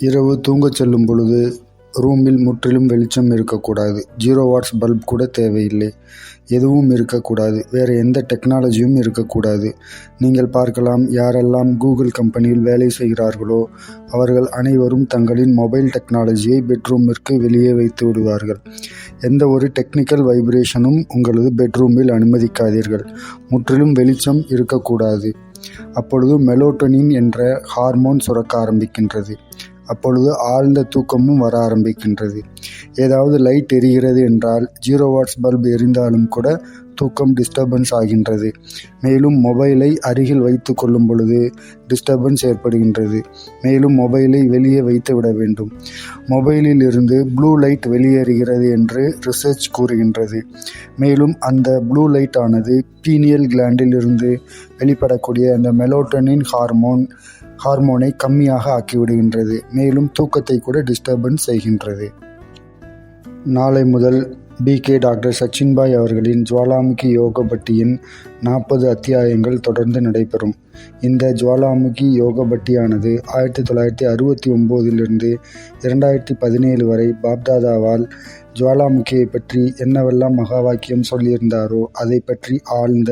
இரவு தூங்கச் செல்லும் பொழுது ரூமில் முற்றிலும் வெளிச்சம் இருக்கக்கூடாது. 0 வாட்ஸ் பல்ப் கூட தேவையில்லை. எதுவும் இருக்கக்கூடாது. வேறு எந்த டெக்னாலஜியும் இருக்கக்கூடாது. நீங்கள் பார்க்கலாம், யாரெல்லாம் கூகுள் கம்பெனியில் வேலை செய்கிறார்களோ அவர்கள் அனைவரும் தங்களின் மொபைல் டெக்னாலஜியை பெட்ரூமிற்கு வெளியே வைத்து விடுவார்கள். எந்த ஒரு டெக்னிக்கல் வைப்ரேஷனும் உங்களது பெட்ரூமில் அனுமதிக்காதீர்கள். முற்றிலும் வெளிச்சம் இருக்கக்கூடாது. அப்பொழுது மெலோட்டோனின் என்ற ஹார்மோன் சுரக்க ஆரம்பிக்கின்றது. அப்பொழுது ஆழ்ந்த தூக்கமும் வர ஆரம்பிக்கின்றது. ஏதாவது லைட் எரிகிறது என்றால் 0 வாட்ஸ் பல்ப் எரிந்தாலும் கூட தூக்கம் டிஸ்டர்பன்ஸ் ஆகின்றது. மேலும் மொபைலை அருகில் வைத்து கொள்ளும் பொழுது டிஸ்டர்பன்ஸ் ஏற்படுகின்றது. மேலும் மொபைலை வெளியே வைத்து விட வேண்டும். மொபைலில் இருந்து ப்ளூ லைட் வெளியேறுகிறது என்று ரிசர்ச் கூறுகின்றது. மேலும் அந்த ப்ளூ லைட் ஆனது பீனியல் கிளாண்டில் இருந்து வெளிப்படக்கூடிய அந்த மெலோட்டோனின் ஹார்மோனை கம்மியாக ஆக்கிவிடுகின்றது. மேலும் தூக்கத்தை கூட டிஸ்டர்பன்ஸ் செய்கின்றது. நாளை முதல் பிகே டாக்டர் சச்சின்பாய் அவர்களின் ஜுவாலாமுகி யோக பட்டியின் 40 அத்தியாயங்கள் தொடர்ந்து நடைபெறும். இந்த ஜுவாலாமுகி யோக பட்டியானது 1969 2017 வரை பாப்தாதாவால் ஜுவாலாமுகியை பற்றி என்னவெல்லாம் மகா வாக்கியம் சொல்லியிருந்தாரோ அதை பற்றி ஆழ்ந்த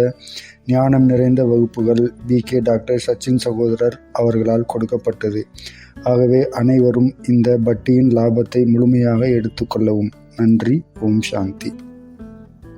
ஞானம் நிறைந்த வகுப்புகள் பிகே டாக்டர் சச்சின் சகோதரர் அவர்களால் கொடுக்கப்பட்டது. ஆகவே அனைவரும் இந்த பட்டியின் லாபத்தை முழுமையாக எடுத்துக்கொள்ளவும். நன்றி. ஓம் சாந்தி.